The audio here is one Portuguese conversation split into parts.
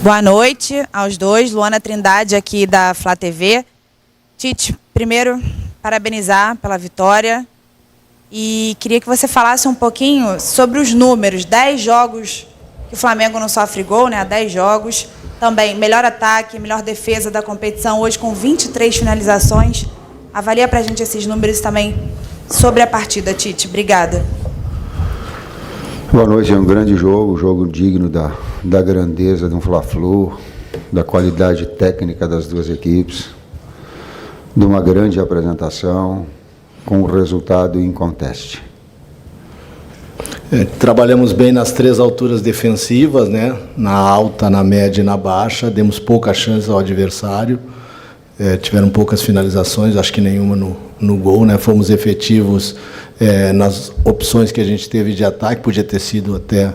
Boa noite aos dois. Luana Trindade aqui da Flá TV. Tite, primeiro, parabenizar pela vitória. E queria que você falasse um pouquinho sobre os números. 10 jogos que o Flamengo não sofre gol, né? 10 jogos. Também melhor ataque, melhor defesa da competição, hoje com 23 finalizações. Avalia pra gente esses números também sobre a partida, Tite. Obrigada. Boa noite, é um grande jogo digno da grandeza de um Fla-Flu, da qualidade técnica das duas equipes, de uma grande apresentação, com um resultado inconteste. Trabalhamos bem nas 3 alturas defensivas, né? Na alta, na média e na baixa, demos pouca chance ao adversário, tiveram poucas finalizações, acho que nenhuma no gol, né? Fomos efetivos nas opções que a gente teve de ataque, podia ter sido até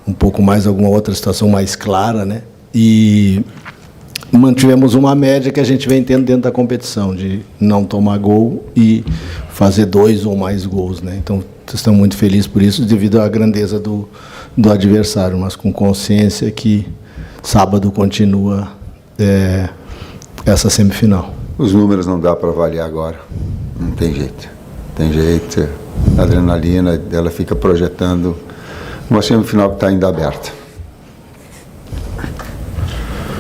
um pouco mais, alguma outra situação mais clara, né? E mantivemos uma média que a gente vem tendo dentro da competição, de não tomar gol e fazer 2 ou mais gols, né? Então, estamos muito felizes por isso, devido à grandeza do adversário, mas com consciência que sábado continua essa semifinal. Os números não dá para avaliar agora, não tem jeito. Tem jeito, a adrenalina dela fica projetando uma semifinal que está ainda aberta.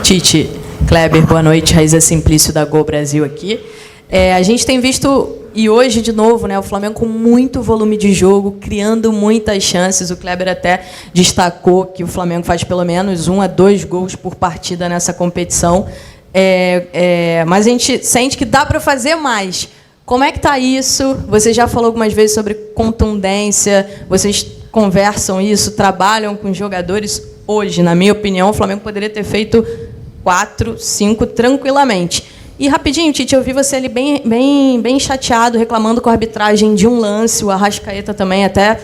Tite, Kleber, boa noite. Raíza Simplício da Gol Brasil aqui. A gente tem visto, e hoje de novo, né, o Flamengo com muito volume de jogo, criando muitas chances. O Kleber até destacou que o Flamengo faz pelo menos 1 a 2 gols por partida nessa competição. Mas a gente sente que dá para fazer mais. Como é que está isso? Você já falou algumas vezes sobre contundência, vocês conversam isso, trabalham com jogadores. Hoje, na minha opinião, o Flamengo poderia ter feito 4, 5 tranquilamente. E rapidinho, Tite, eu vi você ali bem chateado, reclamando com a arbitragem de um lance. O Arrascaeta também até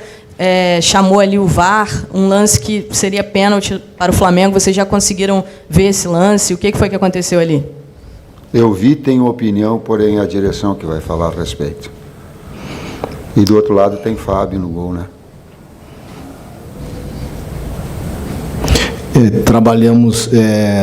chamou ali o VAR, um lance que seria pênalti para o Flamengo. Vocês já conseguiram ver esse lance? O que foi que aconteceu ali? Eu vi, tenho opinião, porém a direção que vai falar a respeito. E do outro lado tem Fábio no gol, né? Trabalhamos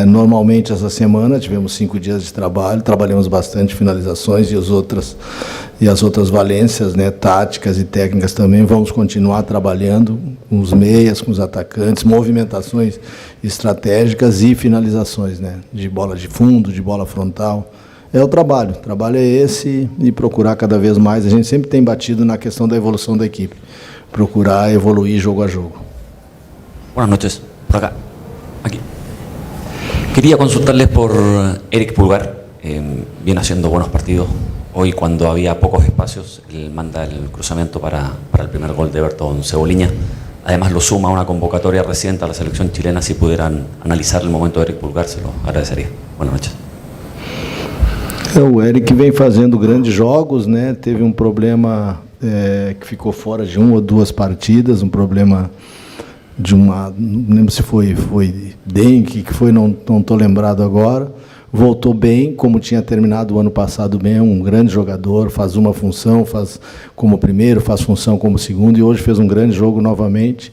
normalmente essa semana, tivemos 5 dias de trabalho, trabalhamos bastante finalizações e as outras valências, né, táticas e técnicas também. Vamos continuar trabalhando com os meias, com os atacantes, movimentações estratégicas e finalizações, né, de bola de fundo, de bola frontal. O trabalho é esse, e procurar cada vez mais. A gente sempre tem batido na questão da evolução da equipe, procurar evoluir jogo a jogo. Boas noites, por acá. Aquí. Quería consultarles por Eric Pulgar, viene haciendo buenos partidos. Hoy, cuando había pocos espacios, él manda el cruzamiento para el primer gol de Everton Cebolinha. Además, lo suma a una convocatoria reciente a la selección chilena. Si pudieran analizar el momento de Eric Pulgar, se lo agradecería. Buenas noches. O Eric vem fazendo grandes jogos, né? Teve um problema que ficou fora de 1 ou 2 partidas, um problema de uma, não lembro se foi dengue, que foi, não estou lembrado agora. Voltou bem, como tinha terminado o ano passado bem, é um grande jogador, faz uma função, faz como primeiro, faz função como segundo, e hoje fez um grande jogo novamente.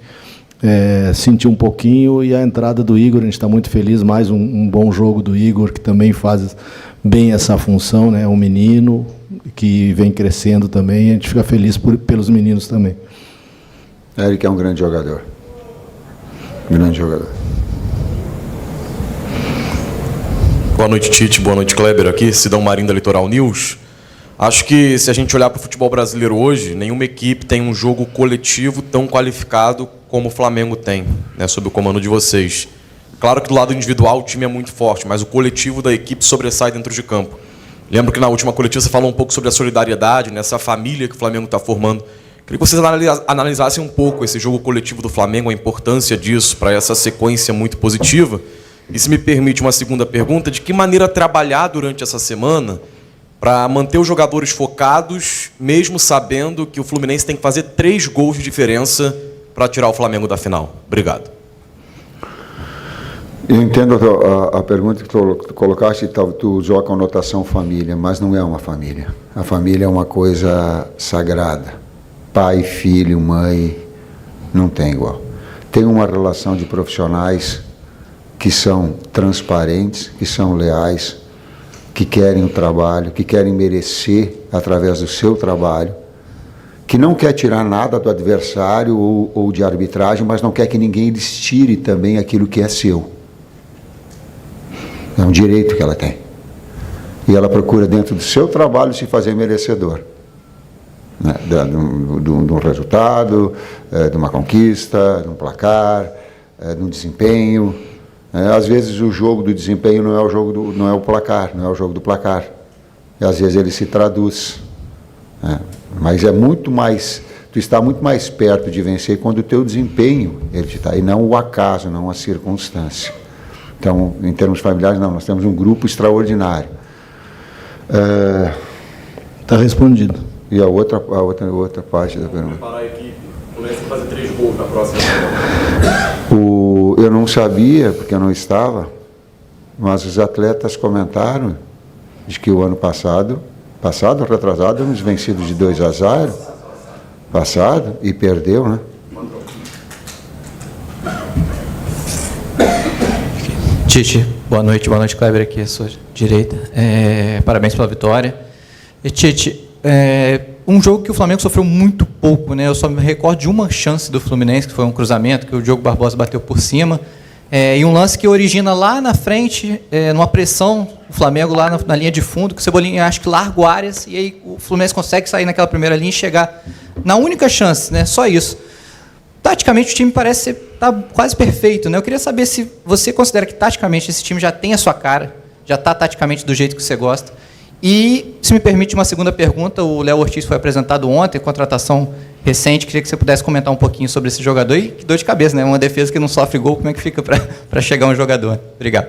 Sentiu um pouquinho, e a entrada do Igor, a gente está muito feliz, mais um bom jogo do Igor, que também faz bem essa função, né? Um menino que vem crescendo também, a gente fica feliz pelos meninos também. Eric é um grande jogador. Grande jogador. Boa noite, Tite. Boa noite, Kleber. Aqui, Sidão Marinho da Litoral News. Acho que, se a gente olhar para o futebol brasileiro hoje, nenhuma equipe tem um jogo coletivo tão qualificado como o Flamengo tem, né, sob o comando de vocês. Claro que do lado individual o time é muito forte, mas o coletivo da equipe sobressai dentro de campo. Lembro que na última coletiva você falou um pouco sobre a solidariedade, nessa família que o Flamengo está formando. Queria que vocês analisassem um pouco esse jogo coletivo do Flamengo, a importância disso para essa sequência muito positiva. E, se me permite uma segunda pergunta, de que maneira trabalhar durante essa semana para manter os jogadores focados, mesmo sabendo que o Fluminense tem que fazer 3 gols de diferença para tirar o Flamengo da final? Obrigado. Eu entendo a pergunta que tu colocaste, tu usou a conotação família, mas não é uma família. A família é uma coisa sagrada. Pai, filho, mãe, não tem igual. Tem uma relação de profissionais que são transparentes, que são leais, que querem o trabalho, que querem merecer através do seu trabalho, que não quer tirar nada do adversário ou de arbitragem, mas não quer que ninguém lhes tire também aquilo que é seu. É um direito que ela tem. E ela procura, dentro do seu trabalho, se fazer merecedor, né? De um resultado, de uma conquista, de um placar, de um desempenho. Às vezes o jogo do desempenho não é o jogo não é o placar, não é o jogo do placar. E às vezes ele se traduz. Mas é muito mais, tu está muito mais perto de vencer quando o teu desempenho ele está, e não o acaso, não a circunstância. Então, em termos familiares, não, nós temos um grupo extraordinário. Está respondido. E a outra parte da pergunta. Preparar a equipe, começa a fazer 3 gols na próxima. Eu não sabia, porque eu não estava, mas os atletas comentaram de que o ano passado, retrasado, fomos vencidos de 2-0, passado, e perdeu, né? Tite, boa noite, Kleber aqui à sua direita. Parabéns pela vitória. E, Tite, um jogo que o Flamengo sofreu muito pouco, né? Eu só me recordo de uma chance do Fluminense, que foi um cruzamento, que o Diogo Barbosa bateu por cima, e um lance que origina lá na frente, numa pressão, o Flamengo lá na linha de fundo, que o Cebolinha acho que larga o Arias, e aí o Fluminense consegue sair naquela primeira linha e chegar na única chance, né? Só isso. Taticamente o time parece estar quase perfeito, né? Eu queria saber se você considera que taticamente esse time já tem a sua cara, já está taticamente do jeito que você gosta. E, se me permite uma segunda pergunta, o Léo Ortiz foi apresentado ontem, contratação recente, queria que você pudesse comentar um pouquinho sobre esse jogador. E que dor de cabeça, né? Uma defesa que não sofre gol, como é que fica para chegar um jogador? Obrigado.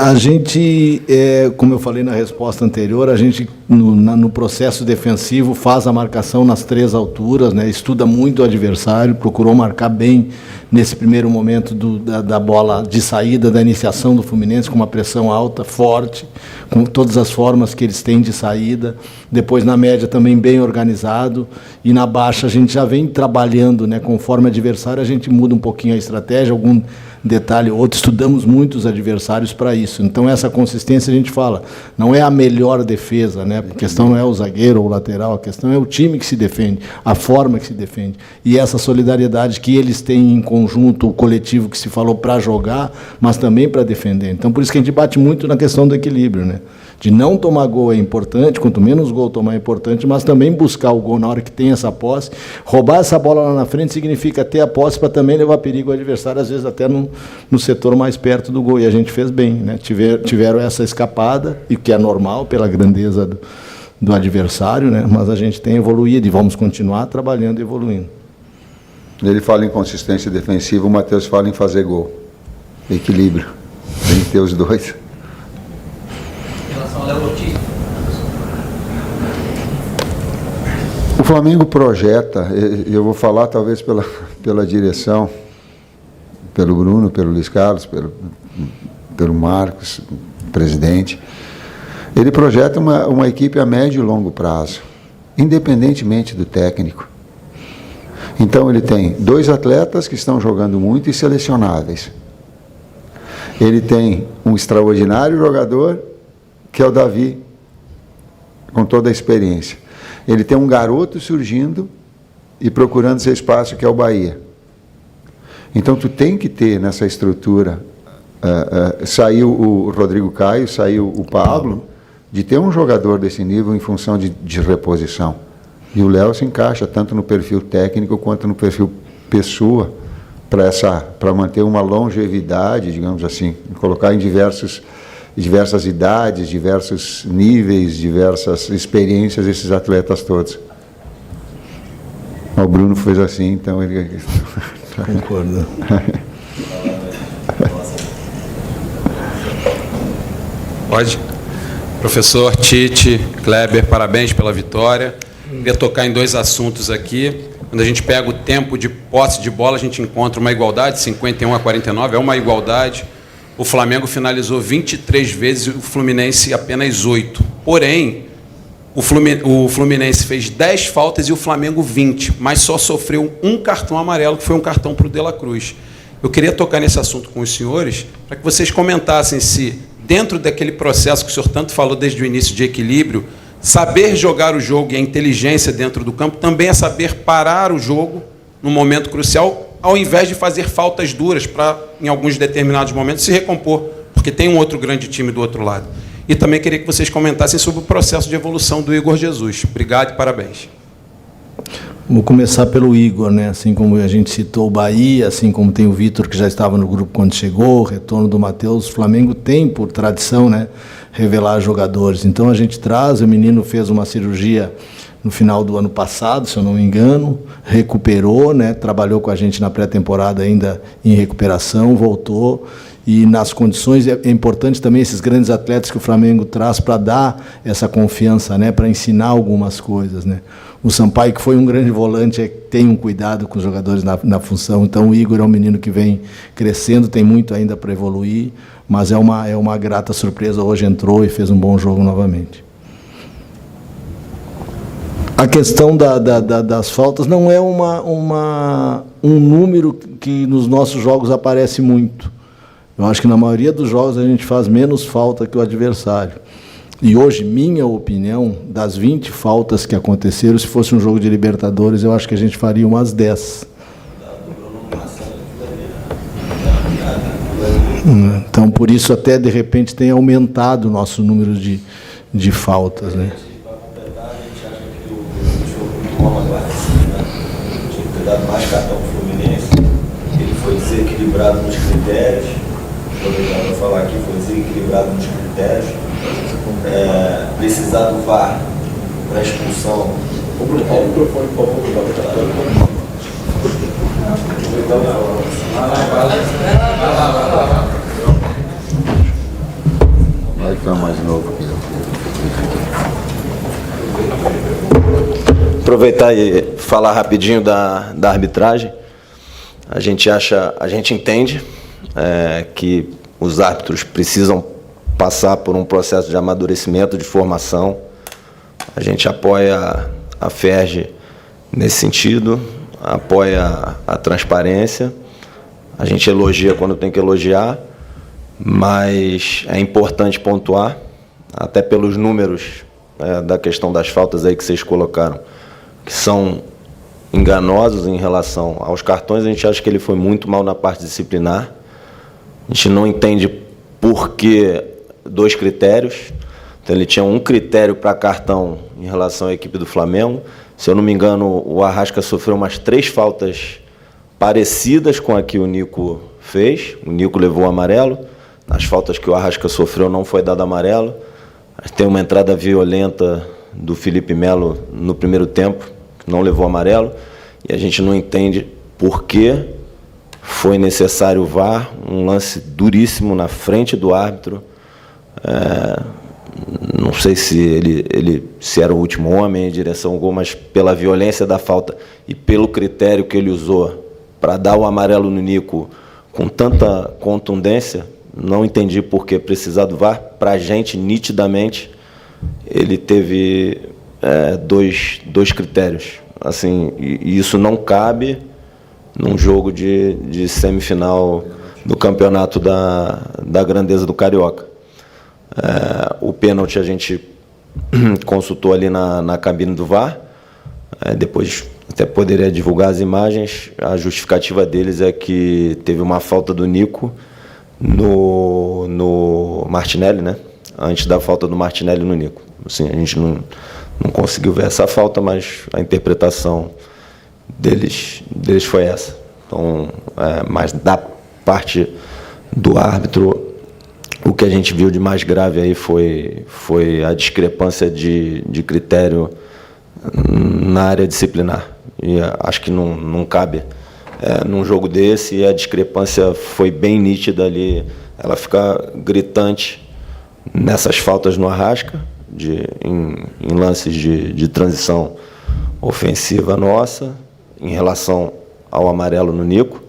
A gente, como eu falei na resposta anterior, a gente, no processo defensivo, faz a marcação nas 3 alturas, né? Estuda muito o adversário, procurou marcar bem nesse primeiro momento da bola de saída, da iniciação do Fluminense, com uma pressão alta, forte, com todas as formas que eles têm de saída. Depois, na média, também bem organizado. E na baixa, a gente já vem trabalhando, né? Conforme adversário, a gente muda um pouquinho a estratégia, algum detalhe ou outro. Estudamos muito os adversários para isso. Então, essa consistência, a gente fala, não é a melhor defesa, né? A questão não é o zagueiro ou o lateral, a questão é o time que se defende, a forma que se defende. E essa solidariedade que eles têm em conjunto, o coletivo que se falou para jogar, mas também para defender. Então, por isso que a gente bate muito na questão do equilíbrio, né? De não tomar gol é importante, quanto menos gol tomar é importante, mas também buscar o gol na hora que tem essa posse. Roubar essa bola lá na frente significa ter a posse para também levar perigo ao adversário, às vezes até no setor mais perto do gol. E a gente fez bem, né? Tiveram essa escapada, e que é normal pela grandeza do adversário, né? Mas a gente tem evoluído e vamos continuar trabalhando e evoluindo. Ele fala em consistência defensiva, o Matheus fala em fazer gol. Equilíbrio. Tem que ter os dois. Em relação ao Léo Ortiz. O Flamengo projeta, eu vou falar talvez pela direção, pelo Bruno, pelo Luiz Carlos, pelo Marcos, presidente. Ele projeta uma equipe a médio e longo prazo, independentemente do técnico. Então ele tem 2 atletas que estão jogando muito e selecionáveis. Ele tem um extraordinário jogador, que é o Davi, com toda a experiência. Ele tem um garoto surgindo e procurando seu espaço, que é o Bahia. Então tu tem que ter nessa estrutura, saiu o Rodrigo Caio, saiu o Pablo, de ter um jogador desse nível em função de reposição. E o Léo se encaixa tanto no perfil técnico quanto no perfil pessoa, para manter uma longevidade, digamos assim, colocar em diversas idades, diversos níveis, diversas experiências esses atletas todos. O Bruno fez assim, então ele... Concordo. Pode? Professor Tite, Kleber, parabéns pela vitória. Queria tocar em 2 assuntos aqui. Quando a gente pega o tempo de posse de bola, a gente encontra uma igualdade, 51-49, é uma igualdade. O Flamengo finalizou 23 vezes e o Fluminense apenas 8. Porém, o Fluminense fez 10 faltas e o Flamengo 20, mas só sofreu um cartão amarelo, que foi um cartão para o De La Cruz. Eu queria tocar nesse assunto com os senhores, para que vocês comentassem se, dentro daquele processo que o senhor tanto falou desde o início de equilíbrio, saber jogar o jogo e a inteligência dentro do campo também é saber parar o jogo no momento crucial, ao invés de fazer faltas duras para, em alguns determinados momentos, se recompor, porque tem um outro grande time do outro lado. E também queria que vocês comentassem sobre o processo de evolução do Igor Jesus. Obrigado e parabéns. Vou começar pelo Igor, né? Assim como a gente citou o Bahia, assim como tem o Vitor, que já estava no grupo quando chegou, o retorno do Matheus, o Flamengo tem, por tradição, né, revelar jogadores. Então a gente traz, o menino fez uma cirurgia no final do ano passado, se eu não me engano, recuperou, né, trabalhou com a gente na pré-temporada ainda em recuperação, voltou. E nas condições, é importante também esses grandes atletas que o Flamengo traz para dar essa confiança, né, para ensinar algumas coisas, né. O Sampaio, que foi um grande volante, tem um cuidado com os jogadores na função. Então o Igor é um menino que vem crescendo, tem muito ainda para evoluir, mas é uma grata surpresa. Hoje entrou e fez um bom jogo novamente. A questão das faltas não é um número que nos nossos jogos aparece muito. Eu acho que na maioria dos jogos a gente faz menos falta que o adversário. E hoje, minha opinião, das 20 faltas que aconteceram, se fosse um jogo de Libertadores, eu acho que a gente faria umas 10. Então, por isso, até de repente, tem aumentado o nosso número de faltas, né? Tinha que ter dado mais cartão para o Fluminense. Ele foi desequilibrado nos critérios. Aproveitando para falar aqui, foi desequilibrado nos critérios. Precisar do VAR para expulsão. O microfone, por favor, Vai ficar mais novo aqui. Aproveitar e falar rapidinho da arbitragem. A gente entende que os árbitros precisam passar por um processo de amadurecimento, de formação. A gente apoia a FERJ nesse sentido, apoia a transparência, a gente elogia quando tem que elogiar, mas é importante pontuar, até pelos números da questão das faltas aí que vocês colocaram, que são enganosos em relação aos cartões. A gente acha que ele foi muito mal na parte disciplinar. A gente não entende por que 2 critérios. Então, ele tinha um critério para cartão em relação à equipe do Flamengo. Se eu não me engano, o Arrasca sofreu umas 3 faltas parecidas com a que o Nico fez. O Nico levou o amarelo. Nas faltas que o Arrasca sofreu não foi dado amarelo. Tem uma entrada violenta do Felipe Melo no primeiro tempo, que não levou amarelo. E a gente não entende por que foi necessário o VAR, um lance duríssimo na frente do árbitro. Não sei se ele era o último homem em direção ao gol, mas pela violência da falta e pelo critério que ele usou para dar o amarelo no Nico com tanta contundência, não entendi por que precisar do VAR. Para a gente, nitidamente, ele teve dois critérios. Assim, e isso não cabe num jogo de semifinal do campeonato da grandeza do Carioca. O pênalti a gente consultou ali na cabine do VAR. Depois até poderia divulgar as imagens. A justificativa deles é que teve uma falta do Nico no Martinelli, né? Antes da falta do Martinelli no Nico. Assim, a gente não conseguiu ver essa falta, mas a interpretação deles foi essa. Então, mas da parte do árbitro, o que a gente viu de mais grave aí foi a discrepância de critério na área disciplinar. E acho que não cabe num jogo desse, e a discrepância foi bem nítida ali. Ela fica gritante nessas faltas no Arrasca, em lances de transição ofensiva nossa, em relação ao amarelo no Nico.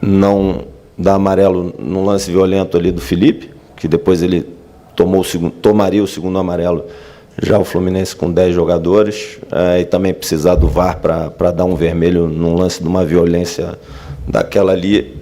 Não dá amarelo no lance violento ali do Felipe, que depois ele tomaria o segundo amarelo, já o Fluminense com 10 jogadores, e também precisar do VAR para dar um vermelho num lance de uma violência daquela ali,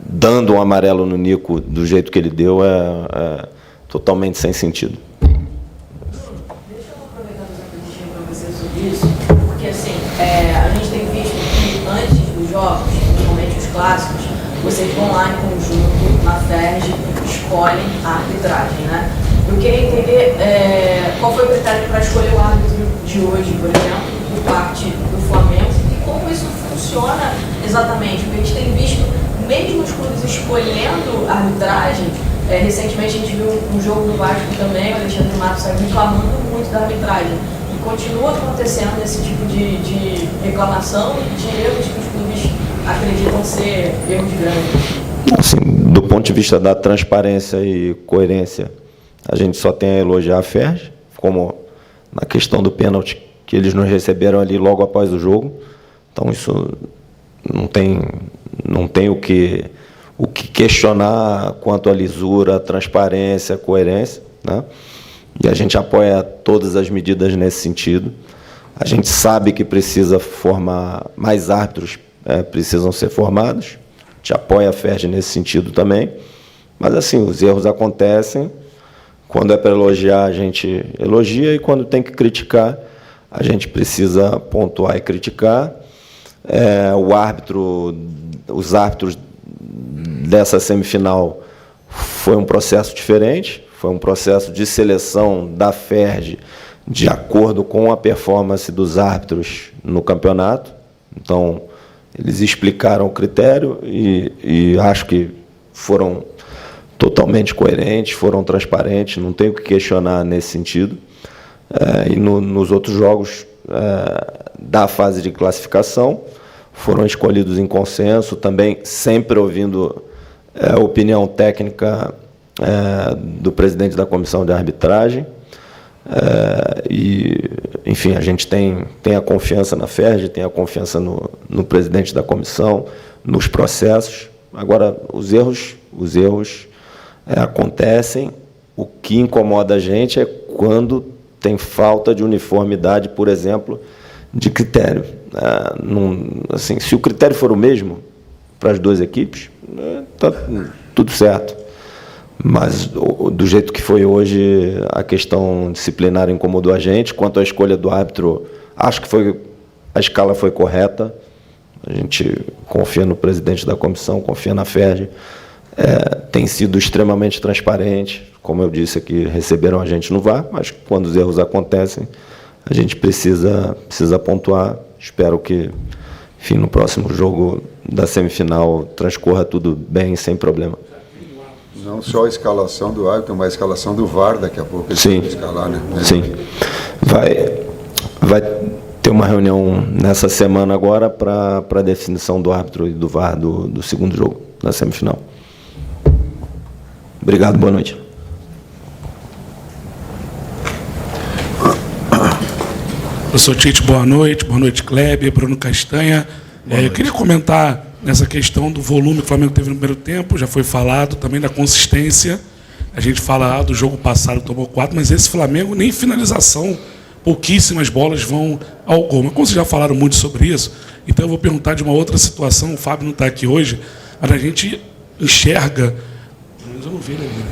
dando um amarelo no Nico do jeito que ele deu, é totalmente sem sentido. Deixa eu aproveitar e fazer para você sobre isso, porque assim, a gente tem visto que antes dos jogos, principalmente os clássicos, vocês vão lá em conjunto, na FERJ, escolhem a arbitragem, né? Eu queria entender qual foi o critério para escolher o árbitro de hoje, por exemplo, por parte do Flamengo, e como isso funciona exatamente, porque a gente tem visto, mesmo os clubes escolhendo a arbitragem, recentemente a gente viu um jogo do Vasco também, o Alexandre Matos saiu reclamando muito da arbitragem, e continua acontecendo esse tipo de reclamação e de erros que os clubes acreditam ser erros grandes. Assim, do ponto de vista da transparência e coerência, a gente só tem a elogiar a FERJ, como na questão do pênalti que eles nos receberam ali logo após o jogo. Então isso não tem o que questionar quanto à lisura, a transparência, a coerência, né? E a gente apoia todas as medidas nesse sentido. A gente sabe que precisa formar mais árbitros, precisam ser formados. A gente apoia a FERJ nesse sentido também. Mas assim, os erros acontecem. Quando é para elogiar, a gente elogia, e quando tem que criticar, a gente precisa pontuar e criticar. Os árbitros dessa semifinal foi um processo diferente, foi um processo de seleção da FERJ de acordo com a performance dos árbitros no campeonato. Então, eles explicaram o critério e acho que foram totalmente coerentes, foram transparentes, não tem o que questionar nesse sentido. E nos outros jogos da fase de classificação foram escolhidos em consenso, também sempre ouvindo a opinião técnica do presidente da comissão de arbitragem. Enfim, a gente tem a confiança na FERJ, tem a confiança no presidente da comissão, nos processos. Agora, os erros acontecem. O que incomoda a gente é quando tem falta de uniformidade, por exemplo, de critério. Assim, se o critério for o mesmo para as duas equipes, está tudo certo. Mas, do jeito que foi hoje, a questão disciplinar incomodou a gente. Quanto à escolha do árbitro, acho que a escala foi correta. A gente confia no presidente da comissão, confia na FERJ. Tem sido extremamente transparente. Como eu disse aqui, receberam a gente no VAR, mas quando os erros acontecem, a gente precisa pontuar. Espero que, enfim, no próximo jogo da semifinal transcorra tudo bem, sem problema. Não só a escalação do árbitro, mas a escalação do VAR daqui a pouco. Sim. Escalar, né? Sim. Vai ter uma reunião nessa semana agora para a definição do árbitro e do VAR do segundo jogo, na semifinal. Obrigado, boa noite. Professor Tite, boa noite, Kleber, Bruno Castanha. Eu queria comentar nessa questão do volume que o Flamengo teve no primeiro tempo, já foi falado, também da consistência. A gente fala do jogo passado, tomou 4, mas esse Flamengo nem finalização, pouquíssimas bolas vão ao gol. Mas como vocês já falaram muito sobre isso, então eu vou perguntar de uma outra situação, o Fábio não está aqui hoje, mas a gente enxerga, eu não vi ele ali, né?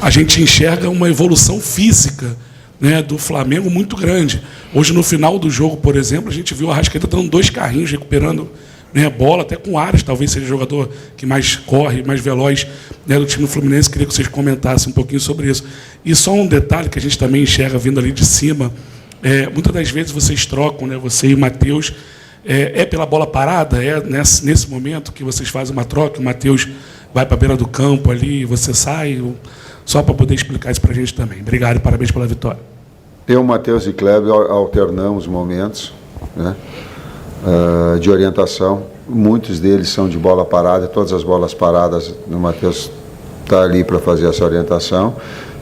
A gente enxerga uma evolução física, né, do Flamengo muito grande. Hoje, no final do jogo, por exemplo, a gente viu a Arrascaeta dando 2 carrinhos, recuperando, né, bola, até com Ares, talvez seja o jogador que mais corre, mais veloz, né, do time Fluminense. Queria que vocês comentassem um pouquinho sobre isso. E só um detalhe que a gente também enxerga vindo ali de cima, muitas das vezes vocês trocam, né, você e o Matheus, pela bola parada, nesse momento que vocês fazem uma troca, o Matheus vai para a beira do campo ali, você sai, só para poder explicar isso para a gente também. Obrigado e parabéns pela vitória. Eu, Matheus e Kleber alternamos momentos, né, de orientação. Muitos deles são de bola parada, todas as bolas paradas, o Matheus está ali para fazer essa orientação.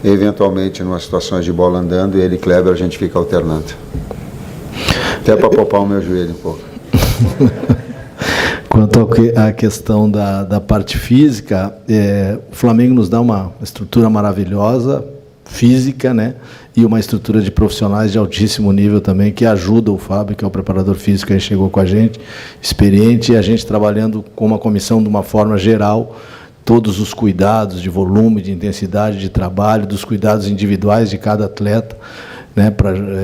Eventualmente, em umas situações de bola andando, ele e Kleber, a gente fica alternando. Até para poupar o meu joelho um pouco. Quanto à questão da parte física, o Flamengo nos dá uma estrutura maravilhosa, física, né? E uma estrutura de profissionais de altíssimo nível também, que ajuda o Fábio, que é o preparador físico que chegou com a gente, experiente, e a gente trabalhando com uma comissão de uma forma geral, todos os cuidados de volume, de intensidade de trabalho, dos cuidados individuais de cada atleta, né,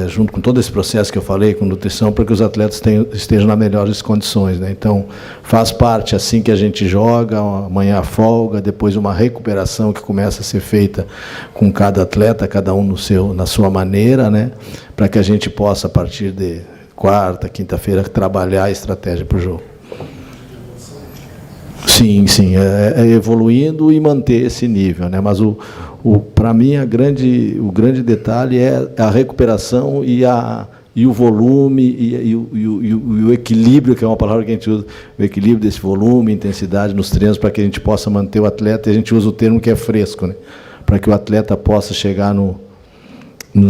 junto com todo esse processo que eu falei, com nutrição, para que os atletas estejam nas melhores condições, né? Então, faz parte, assim que a gente joga, amanhã a folga, depois uma recuperação que começa a ser feita com cada atleta, cada um na sua maneira, né, para que a gente possa, a partir de quarta, quinta-feira, trabalhar a estratégia para o jogo. Sim, é evoluindo e manter esse nível, né? Mas para mim o grande detalhe é a recuperação e o volume e o equilíbrio, que é uma palavra que a gente usa, o equilíbrio desse volume, intensidade nos treinos, para que a gente possa manter o atleta, e a gente usa o termo que é fresco, né? Para que o atleta possa chegar no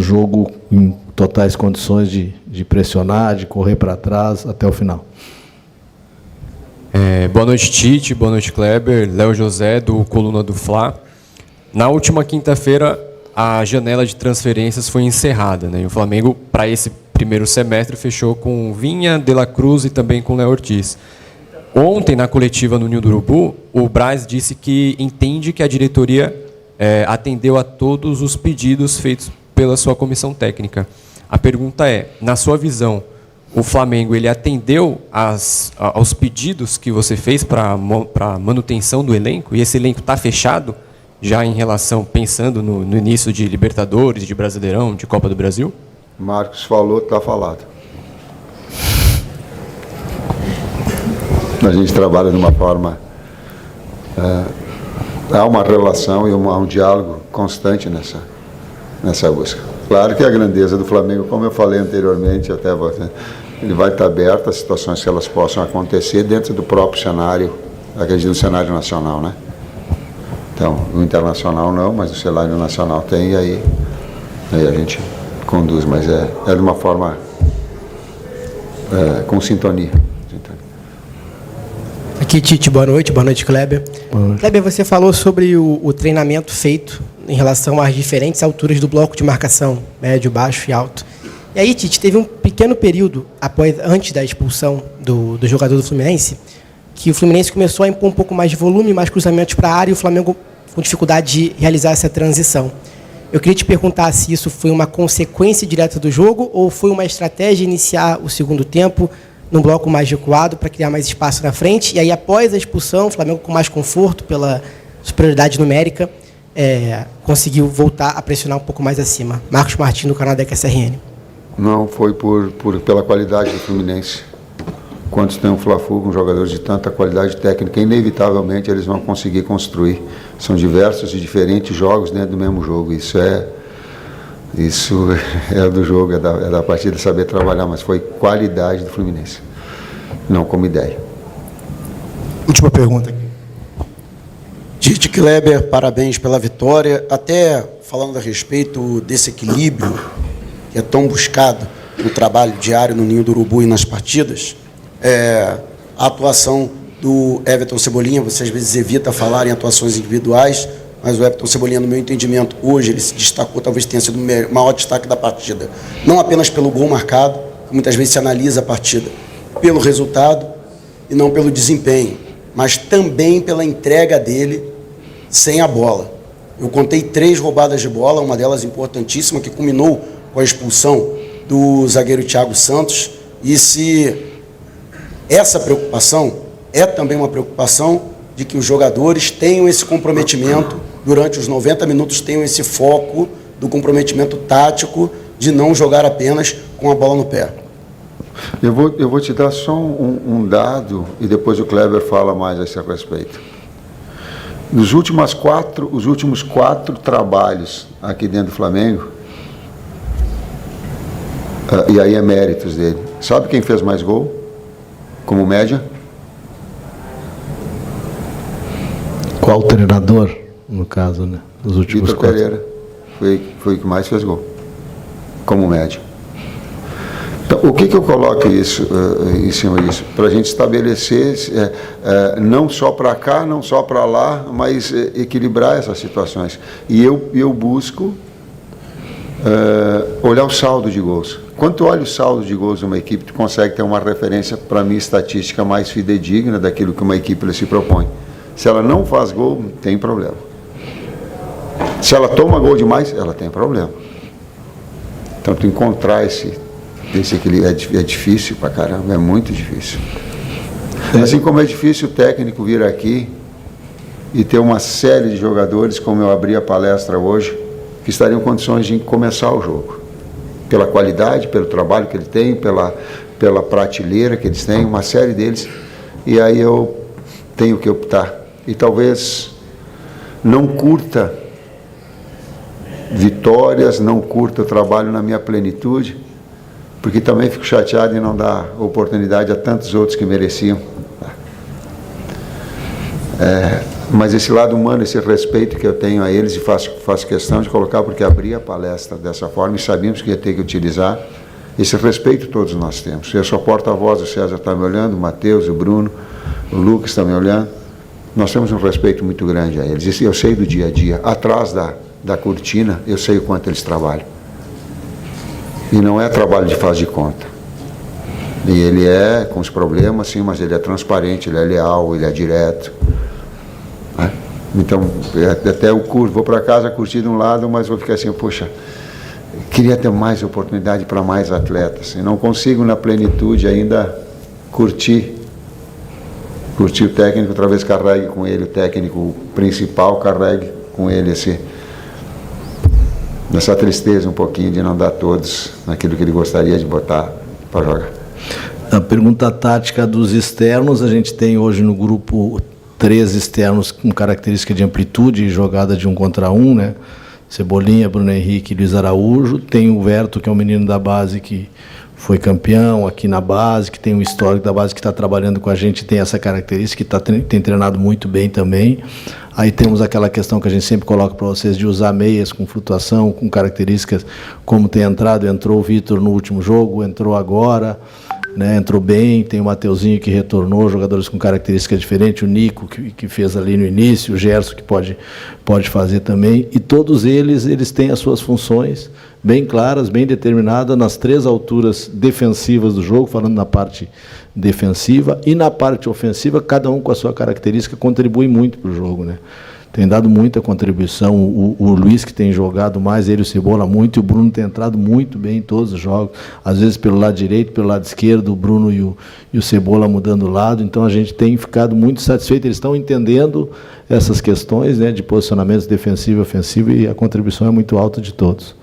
jogo em totais condições de pressionar, de correr para trás até o final. Boa noite, Tite. Boa noite, Kleber. Léo José, do Coluna do Fla. Na última quinta-feira, a janela de transferências foi encerrada, né? E o Flamengo, para esse primeiro semestre, fechou com Vinha, De La Cruz e também com Léo Ortiz. Ontem, na coletiva no Ninho do Urubu, o Braz disse que entende que a diretoria atendeu a todos os pedidos feitos pela sua comissão técnica. A pergunta é, na sua visão, o Flamengo ele atendeu aos pedidos que você fez para a manutenção do elenco? E esse elenco está fechado já em relação, pensando no início de Libertadores, de Brasileirão, de Copa do Brasil? Marcos falou, está falado. A gente trabalha de uma forma... há uma relação e há um diálogo constante nessa busca. Claro que a grandeza do Flamengo, como eu falei anteriormente, até você, ele vai estar aberto a situações que elas possam acontecer dentro do próprio cenário, acredito no cenário nacional, né? Então, o internacional não, mas o cenário nacional tem, e aí a gente conduz, mas é de uma forma com sintonia. Aqui, Tite, boa noite, Kleber. Boa noite. Kleber, você falou sobre o treinamento feito em relação às diferentes alturas do bloco de marcação, médio, baixo e alto. E aí, Tite, teve um pequeno período, antes da expulsão do jogador do Fluminense, que o Fluminense começou a impor um pouco mais de volume, mais cruzamentos para a área, e o Flamengo com dificuldade de realizar essa transição. Eu queria te perguntar se isso foi uma consequência direta do jogo ou foi uma estratégia iniciar o segundo tempo num bloco mais recuado para criar mais espaço na frente, e aí, após a expulsão, o Flamengo com mais conforto pela superioridade numérica, conseguiu voltar a pressionar um pouco mais acima. Marcos Martins, do canal da QSRN. Não, foi pela qualidade do Fluminense. Quando tem um Fla-Flu com jogadores de tanta qualidade técnica, inevitavelmente eles vão conseguir construir. São diversos e diferentes jogos dentro do mesmo jogo. Isso é do jogo, é da partida saber trabalhar, mas foi qualidade do Fluminense, não como ideia. Última pergunta aqui. Tite, Kleber, parabéns pela vitória. Até falando a respeito desse equilíbrio que é tão buscado no trabalho diário no Ninho do Urubu e nas partidas, a atuação do Everton Cebolinha, você às vezes evita falar em atuações individuais, mas o Everton Cebolinha, no meu entendimento, hoje ele se destacou, talvez tenha sido o maior destaque da partida. Não apenas pelo gol marcado, que muitas vezes se analisa a partida pelo resultado e não pelo desempenho, mas também pela entrega dele sem a bola. Eu contei 3 roubadas de bola, uma delas importantíssima, que culminou com a expulsão do zagueiro Thiago Santos, e se essa preocupação é também uma preocupação de que os jogadores tenham esse comprometimento durante os 90 minutos, tenham esse foco do comprometimento tático de não jogar apenas com a bola no pé. Eu vou te dar só um dado e depois o Kleber fala mais a esse respeito. Os últimos 4 trabalhos aqui dentro do Flamengo, e aí é méritos dele. Sabe quem fez mais gol? Como média? Qual treinador, no caso, né? Dos últimos Vitor Pereira. Foi o que mais fez gol. Como média. Então, o que eu coloco isso, em cima disso? Para a gente estabelecer, não só para cá, não só para lá, mas equilibrar essas situações. E eu busco olhar o saldo de gols. Quando tu olha o saldo de gols de uma equipe, tu consegue ter uma referência, para mim, estatística mais fidedigna daquilo que uma equipe se propõe. Se ela não faz gol, tem problema. Se ela toma gol demais, ela tem problema. Então, tu encontrar esse equilíbrio é difícil pra caramba, é muito difícil. Assim como é difícil o técnico vir aqui e ter uma série de jogadores, como eu abri a palestra hoje, que estariam em condições de começar o jogo. Pela qualidade, pelo trabalho que ele tem, pela prateleira que eles têm, uma série deles. E aí eu tenho que optar. E talvez não curta vitórias, não curta o trabalho na minha plenitude, porque também fico chateado em não dar oportunidade a tantos outros que mereciam. Mas esse lado humano, esse respeito que eu tenho a eles, e faço questão de colocar, porque abri a palestra dessa forma e sabíamos que ia ter que utilizar, esse respeito todos nós temos. Eu sou porta-voz, o César está me olhando, o Matheus, o Bruno, o Lucas está me olhando. Nós temos um respeito muito grande a eles. Eu sei do dia a dia. Atrás da cortina, eu sei o quanto eles trabalham. E não é trabalho de faz de conta. E ele é com os problemas, sim, mas ele é transparente, ele é leal, ele é direto. Então, até eu vou para casa curtir de um lado, mas vou ficar assim, poxa, queria ter mais oportunidade para mais atletas. E não consigo, na plenitude, ainda curtir o técnico, outra vez carregue com ele, o técnico principal, carregue com ele essa tristeza um pouquinho de não dar todos naquilo que ele gostaria de botar para jogar. A pergunta tática dos externos, a gente tem hoje no grupo 3 externos com característica de amplitude e jogada de 1 contra 1, né? Cebolinha, Bruno Henrique e Luiz Araújo. Tem o Verto, que é um menino da base que foi campeão aqui na base, que tem um histórico da base, que está trabalhando com a gente, tem essa característica, que tem treinado muito bem também. Aí temos aquela questão que a gente sempre coloca para vocês de usar meias com flutuação, com características como tem entrou o Vitor no último jogo, entrou agora, né, entrou bem, tem o Mateuzinho que retornou, jogadores com características diferentes, o Nico que fez ali no início, o Gerson que pode fazer também, e todos eles têm as suas funções bem claras, bem determinadas nas 3 alturas defensivas do jogo, falando na parte defensiva, e na parte ofensiva, cada um com a sua característica contribui muito para o jogo, né? Tem dado muita contribuição, o Luiz que tem jogado mais, ele e o Cebola muito, e o Bruno tem entrado muito bem em todos os jogos, às vezes pelo lado direito, pelo lado esquerdo, o Bruno e o Cebola mudando o lado, então a gente tem ficado muito satisfeito, eles estão entendendo essas questões, né, de posicionamentos defensivo e ofensivo, e a contribuição é muito alta de todos.